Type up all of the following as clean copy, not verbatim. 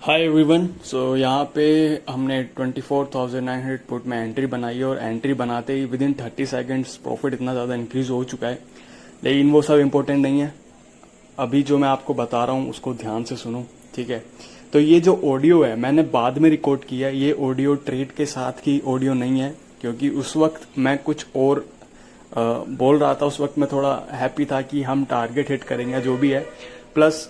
Hi everyone. सो यहाँ पे हमने 24,900 पुट में एंट्री बनाई है और एंट्री बनाते ही विद इन 30 सेकेंड्स प्रॉफिट इतना ज़्यादा इंक्रीज हो चुका है। लेकिन वो सब इम्पोर्टेंट नहीं है। अभी जो मैं आपको बता रहा हूँ उसको ध्यान से सुनो, ठीक है। तो ये जो ऑडियो है मैंने बाद में रिकॉर्ड किया है, ये ऑडियो ट्रेड के साथ की ऑडियो नहीं है, क्योंकि उस वक्त मैं कुछ और बोल रहा था। उस वक्त मैं थोड़ा हैप्पी था कि हम टारगेट हिट करेंगे जो भी है। प्लस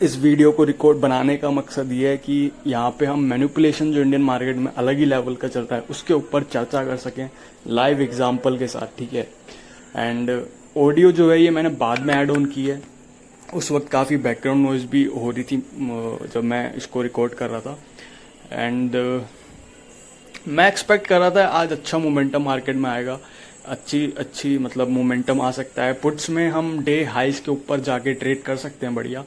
इस वीडियो को रिकॉर्ड बनाने का मकसद ये है कि यहाँ पे हम मैनिपुलेशन जो इंडियन मार्केट में अलग ही लेवल का चल रहा है उसके ऊपर चर्चा कर सकें लाइव एग्जांपल के साथ, ठीक है। एंड ऑडियो जो है ये मैंने बाद में ऐड ऑन की है। उस वक्त काफ़ी बैकग्राउंड नॉइज भी हो रही थी जब मैं इसको रिकॉर्ड कर रहा था। एंड मैं एक्सपेक्ट कर रहा था आज अच्छा मोमेंटम मार्केट में आएगा, अच्छी मतलब मोमेंटम आ सकता है। पुट्स में हम डे हाइस के ऊपर जाके ट्रेड कर सकते हैं बढ़िया।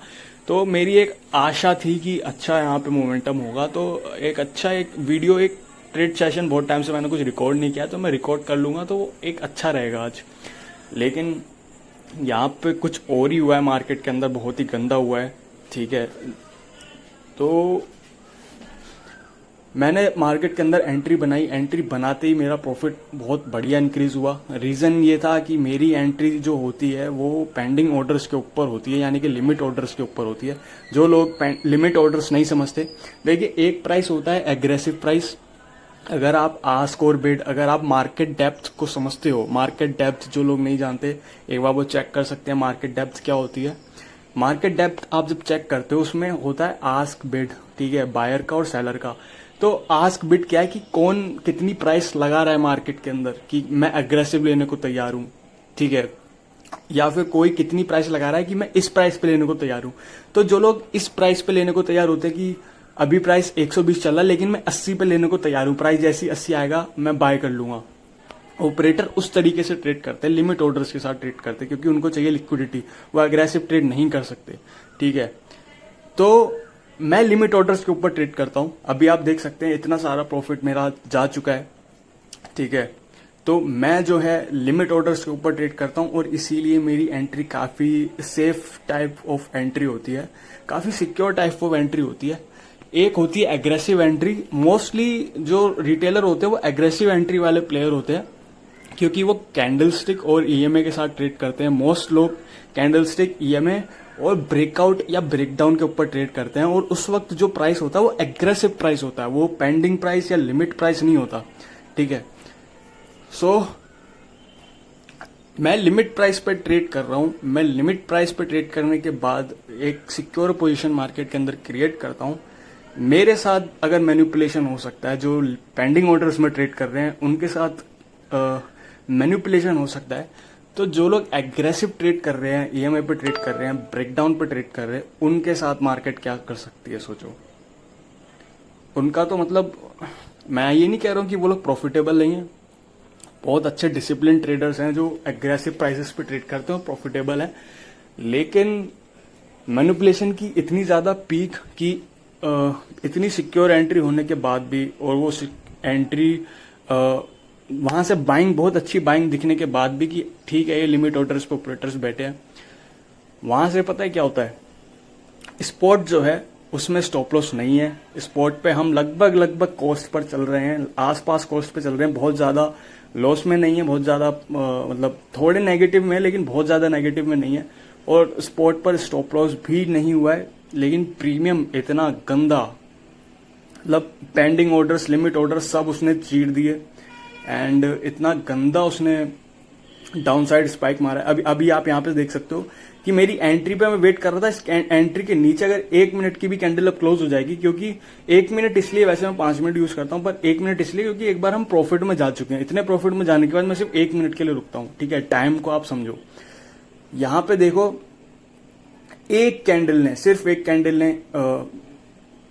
तो मेरी एक आशा थी कि अच्छा यहाँ पे मोमेंटम होगा, तो एक वीडियो, एक ट्रेड सेशन बहुत टाइम से मैंने कुछ रिकॉर्ड नहीं किया, तो मैं रिकॉर्ड कर लूंगा तो वो एक अच्छा रहेगा आज। लेकिन यहाँ पे कुछ और ही हुआ है मार्केट के अंदर, बहुत ही गंदा हुआ है, ठीक है। तो मैंने मार्केट के अंदर एंट्री बनाई, एंट्री बनाते ही मेरा प्रॉफिट बहुत बढ़िया इंक्रीज हुआ। रीज़न ये था कि मेरी एंट्री जो होती है वो पेंडिंग ऑर्डर्स के ऊपर होती है, यानी कि लिमिट ऑर्डर्स के ऊपर होती है। जो लोग लिमिट ऑर्डर्स नहीं समझते, देखिए एक प्राइस होता है एग्रेसिव प्राइस। अगर आप आस्क और बिड, अगर आप मार्केट डेप्थ को समझते हो, मार्केट डेप्थ जो लोग नहीं जानते एक बार वो चेक कर सकते हैं मार्केट डेप्थ क्या होती है। मार्केट डेप्थ आप जब चेक करते हो उसमें होता है आस्क बिड, ठीक है, बायर का और सेलर का। तो आस्क बिड क्या है कि कौन कितनी प्राइस लगा रहा है मार्केट के अंदर कि मैं अग्रेसिव लेने को तैयार हूं, ठीक है, या फिर कोई कितनी प्राइस लगा रहा है कि मैं इस प्राइस पे लेने को तैयार हूं। तो जो लोग इस प्राइस पे लेने को तैयार होते हैं कि अभी प्राइस 120 चल रहा है लेकिन मैं 80 पे लेने को तैयार हूं, प्राइस जैसी 80 आएगा मैं बाय कर लूंगा। ऑपरेटर उस तरीके से ट्रेड करते हैं, लिमिट ऑर्डर्स के साथ ट्रेड करते हैं, क्योंकि उनको चाहिए लिक्विडिटी, वो अग्रेसिव ट्रेड नहीं कर सकते, ठीक है। तो मैं लिमिट ऑर्डर्स के ऊपर ट्रेड करता हूं। अभी आप देख सकते हैं इतना सारा प्रॉफिट मेरा जा चुका है, ठीक है। तो मैं जो है लिमिट ऑर्डर्स के ऊपर ट्रेड करता हूं और इसीलिए मेरी एंट्री काफी सेफ टाइप ऑफ एंट्री होती है, काफी सिक्योर टाइप ऑफ एंट्री होती है। एक होती है एग्रेसिव एंट्री। मोस्टली जो रिटेलर होते हैं वो एग्रेसिव एंट्री वाले प्लेयर होते हैं, क्योंकि वो कैंडलस्टिक और ईएमए के साथ ट्रेड करते हैं। मोस्ट लोग कैंडलस्टिक, ईएमए और ब्रेकआउट या ब्रेकडाउन के ऊपर ट्रेड करते हैं, और उस वक्त जो प्राइस होता है वो एग्रेसिव प्राइस होता है, वो पेंडिंग प्राइस या लिमिट प्राइस नहीं होता, ठीक है। सो मैं लिमिट प्राइस पे ट्रेड कर रहा हूं। मैं लिमिट प्राइस पे ट्रेड करने के बाद एक सिक्योर पोजीशन मार्केट के अंदर क्रिएट करता हूं। मेरे साथ अगर मैनिपुलेशन हो सकता है, जो पेंडिंग ऑर्डर्स में ट्रेड कर रहे हैं उनके साथ मैनिपुलेशन हो सकता है, तो जो लोग एग्रेसिव ट्रेड कर रहे हैं, ईएमआई पे ट्रेड कर रहे हैं, ब्रेकडाउन पे ट्रेड कर रहे हैं, उनके साथ मार्केट क्या कर सकती है सोचो। उनका तो मतलब, मैं ये नहीं कह रहा हूं कि वो लोग प्रॉफिटेबल नहीं है, बहुत अच्छे डिसिप्लिन ट्रेडर्स हैं जो एग्रेसिव प्राइसेस पे ट्रेड करते हैं, प्रॉफिटेबल है। लेकिन मैनिपुलेशन की इतनी ज्यादा पीक की इतनी सिक्योर एंट्री होने के बाद भी, और वो एंट्री वहां से बाइंग, बहुत अच्छी बाइंग दिखने के बाद भी कि ठीक है ये लिमिट ऑर्डर्स पे ऑपरेटर्स बैठे हैं, वहां से पता है क्या होता है, स्पॉट जो है उसमें स्टॉप लॉस नहीं है। स्पॉट पे हम लगभग कॉस्ट पर चल रहे हैं, आसपास कॉस्ट पे चल रहे हैं, बहुत ज्यादा लॉस में नहीं है, बहुत ज्यादा मतलब थोड़े नेगेटिव में है लेकिन बहुत ज्यादा नेगेटिव में नहीं है। और स्पॉट पर स्टॉप लॉस भी नहीं हुआ है, लेकिन प्रीमियम इतना गंदा, मतलब पेंडिंग ऑर्डर्स, लिमिट ऑर्डर्स सब उसने चीर दिए, एंड इतना गंदा उसने डाउनसाइड स्पाइक मारा है। अभी आप यहाँ पे देख सकते हो कि मेरी एंट्री पे मैं वेट कर रहा था, इस एंट्री के नीचे अगर 1 मिनट की भी कैंडल अब क्लोज हो जाएगी, क्योंकि 1 मिनट इसलिए, वैसे मैं 5 मिनट यूज करता हूं, पर 1 मिनट इसलिए क्योंकि एक बार हम प्रॉफिट में जा चुके हैं। इतने प्रॉफिट में जाने के बाद मैं सिर्फ 1 मिनट के लिए रुकता हूं, ठीक है, टाइम को आप समझो। यहां पे देखो, एक कैंडल ने, सिर्फ एक कैंडल ने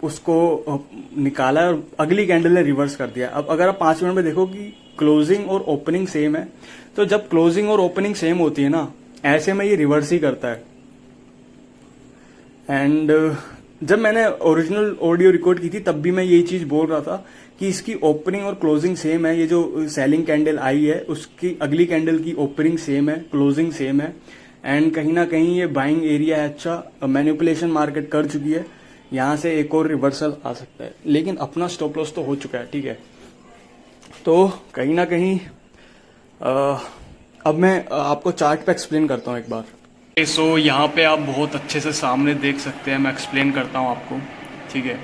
उसको निकाला और अगली कैंडल ने रिवर्स कर दिया। अब अगर आप 5 मिनट में देखो कि क्लोजिंग और ओपनिंग सेम है, तो जब क्लोजिंग और ओपनिंग सेम होती है ना, ऐसे में ये रिवर्स ही करता है। एंड जब मैंने ओरिजिनल ऑडियो रिकॉर्ड की थी तब भी मैं यही चीज बोल रहा था कि इसकी ओपनिंग और क्लोजिंग सेम है। ये जो सेलिंग कैंडल आई है उसकी अगली कैंडल की ओपनिंग सेम है, क्लोजिंग सेम है, एंड कहीं ना कहीं ये बाइंग एरिया है। अच्छा, मैनिपुलेशन मार्केट कर चुकी है यहाँ से एक और रिवर्सल आ सकता है, लेकिन अपना स्टॉप लॉस तो हो चुका है, ठीक है। तो कहीं ना कहीं अब मैं आपको चार्ट पे एक्सप्लेन करता हूँ एक बार। सो यहाँ पे आप बहुत अच्छे से सामने देख सकते हैं, मैं एक्सप्लेन करता हूँ आपको, ठीक है।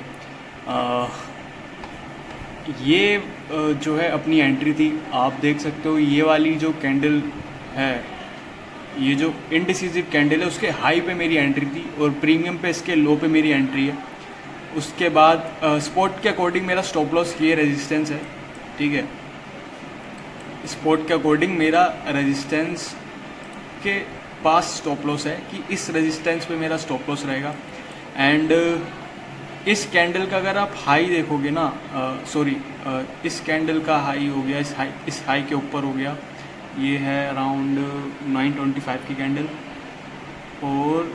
ये जो है अपनी एंट्री थी, आप देख सकते हो। ये वाली जो कैंडल है, ये जो इनडिसिसिव कैंडल है, उसके हाई पे मेरी एंट्री थी और प्रीमियम पे इसके लो पे मेरी एंट्री है। उसके बाद स्पॉट के अकॉर्डिंग मेरा स्टॉप लॉस ये रेजिस्टेंस है, ठीक है। स्पॉट के अकॉर्डिंग मेरा रेजिस्टेंस के पास स्टॉप लॉस है कि इस रेजिस्टेंस पे मेरा स्टॉप लॉस रहेगा। एंड इस कैंडल का अगर आप हाई देखोगे ना, इस कैंडल का हाई हो गया, इस हाई के ऊपर हो गया, ये है अराउंड 925 की कैंडल, और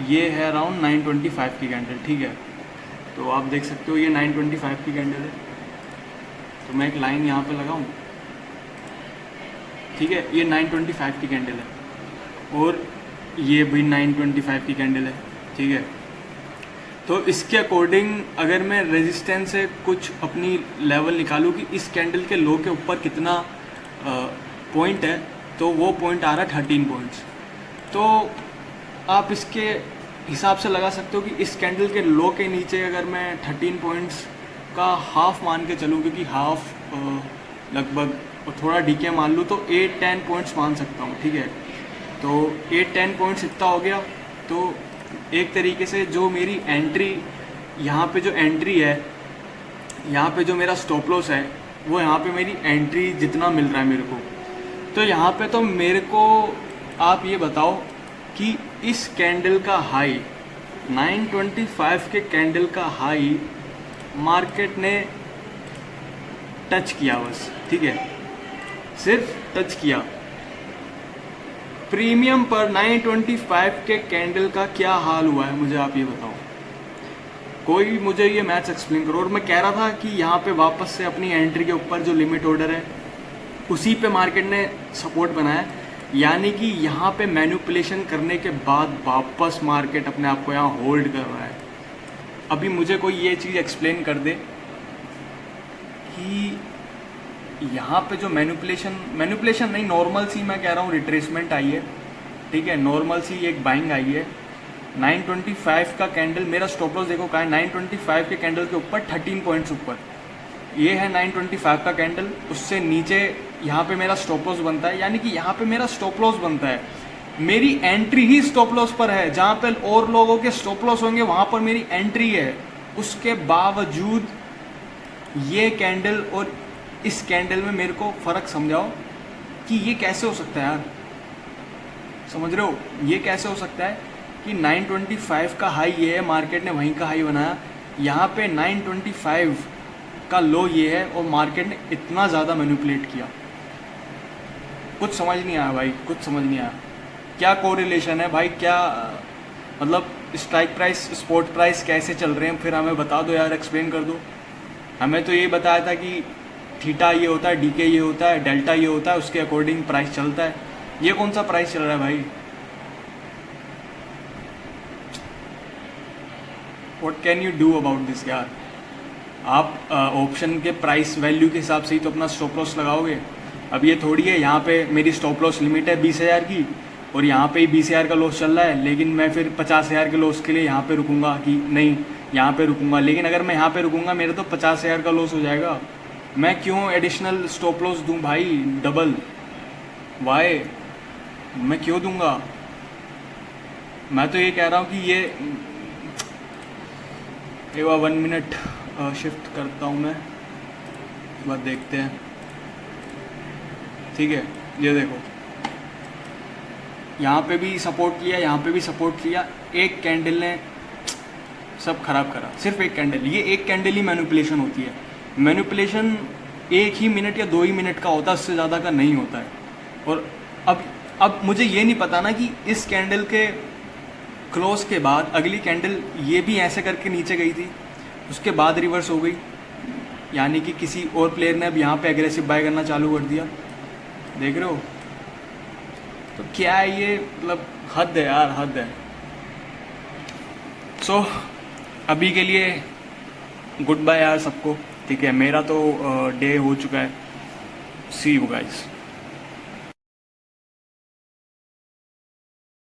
ये है अराउंड 925 की कैंडल, ठीक है। तो आप देख सकते हो ये 925 की कैंडल है। तो मैं एक लाइन यहाँ पे लगाऊं, ठीक है। ये 925 की कैंडल है और ये भी 925 की कैंडल है, ठीक है। तो इसके अकॉर्डिंग अगर मैं रेजिस्टेंस से कुछ अपनी लेवल निकालूँ कि इस कैंडल के लो के ऊपर कितना पॉइंट है, तो वो पॉइंट आ रहा है 13 पॉइंट्स। तो आप इसके हिसाब से लगा सकते हो कि इस कैंडल के लो के नीचे अगर मैं 13 पॉइंट्स का हाफ मान के चलूँ, क्योंकि हाफ लगभग थोड़ा डीके मान लूँ, तो 8-10 पॉइंट्स मान सकता हूँ, ठीक है। तो 8-10 पॉइंट्स इतना हो गया। तो एक तरीके से जो मेरी एंट्री, यहाँ पे जो एंट्री है, यहाँ पे जो मेरा स्टॉप लॉस है, वो यहाँ पे मेरी एंट्री जितना मिल रहा है मेरे को। तो यहाँ पे तो मेरे को आप ये बताओ कि इस कैंडल का हाई 925 के कैंडल का हाई मार्केट ने टच किया बस, ठीक है, सिर्फ टच किया। प्रीमियम पर 925 के कैंडल का क्या हाल हुआ है, मुझे आप ये बताओ। कोई मुझे ये मैथ्स एक्सप्लेन करो। और मैं कह रहा था कि यहाँ पे वापस से अपनी एंट्री के ऊपर जो लिमिट ऑर्डर है, उसी पे मार्केट ने सपोर्ट बनाया, यानी कि यहाँ पे मैनिपुलेशन करने के बाद वापस मार्केट अपने आप को यहाँ होल्ड कर रहा है। अभी मुझे कोई ये चीज़ एक्सप्लेन कर दे कि यहाँ पे जो मैनिपुलेशन नहीं, नॉर्मल सी मैं कह रहा हूँ रिट्रेसमेंट आई है, ठीक है, नॉर्मल सी एक बाइंग आई है। 925 का कैंडल, मेरा स्टॉप लॉस देखो कहाँ है, 925 के कैंडल के ऊपर 13 पॉइंट्स ऊपर, ये है 925 का कैंडल। उससे नीचे यहाँ पे मेरा स्टॉप लॉस बनता है, यानी कि यहाँ पे मेरा स्टॉप लॉस बनता है। मेरी एंट्री ही स्टॉप लॉस पर है, जहाँ पे और लोगों के स्टॉप लॉस होंगे वहाँ पर मेरी एंट्री है। उसके बावजूद ये कैंडल और इस कैंडल में मेरे को फ़र्क समझाओ कि ये कैसे हो सकता है यार, समझ रहे हो, ये कैसे हो सकता है कि 925 का हाई ये है, मार्केट ने वहीं का हाई बनाया, यहाँ पे 925 का लो ये है और मार्केट ने इतना ज़्यादा मैनिपुलेट किया। कुछ समझ नहीं आया भाई, कुछ समझ नहीं आया। क्या कोरिलेशन है भाई, क्या मतलब स्ट्राइक प्राइस, स्पॉट प्राइस कैसे चल रहे हैं, फिर हमें बता दो यार, एक्सप्लेन कर दो। हमें तो ये बताया था कि थीटा ये होता है, डीके ये होता है, डेल्टा ये होता है, उसके अकॉर्डिंग प्राइस चलता है। ये कौन सा प्राइस चल रहा है भाई? What can you do about this यार? आप ऑप्शन के प्राइस वैल्यू के हिसाब से ही तो अपना स्टॉप लॉस लगाओगे। अब ये थोड़ी है, यहाँ पे मेरी स्टॉप लॉस लिमिट है 20,000 की और यहाँ पे ही 20,000 का लॉस चल रहा है, लेकिन मैं फिर 50,000 के लॉस के लिए यहाँ पे रुकूंगा कि नहीं, यहाँ पे रुकूंगा। लेकिन अगर मैं यहाँ पे रुकूंगा मेरे तो 50,000 का लॉस हो जाएगा। मैं क्यों एडिशनल स्टॉप लॉस दूँ भाई, डबल वाई मैं क्यों दूंगा? मैं तो ये कह रहा हूँ कि ये एक बार 1 मिनट शिफ्ट करता हूँ मैं, एक बार देखते हैं, ठीक है। ये देखो, यहाँ पे भी सपोर्ट किया, यहाँ पे भी सपोर्ट किया, एक कैंडल ने सब खराब करा, सिर्फ एक कैंडल। ये एक कैंडल ही मैनिपुलेशन होती है। मैनिपुलेशन 1 ही मिनट या 2 ही मिनट का होता है, उससे ज़्यादा का नहीं होता है। और अब मुझे ये नहीं पता ना कि इस कैंडल के क्लोज के बाद अगली कैंडल ये भी ऐसे करके नीचे गई थी, उसके बाद रिवर्स हो गई, यानी कि किसी और प्लेयर ने अब यहाँ पे एग्रेसिव बाय करना चालू कर दिया। देख रहे हो? तो क्या है ये, मतलब हद है यार, हद है। सो अभी के लिए गुड बाय यार सबको, ठीक है। मेरा तो डे हो चुका है। सी यू गाइस।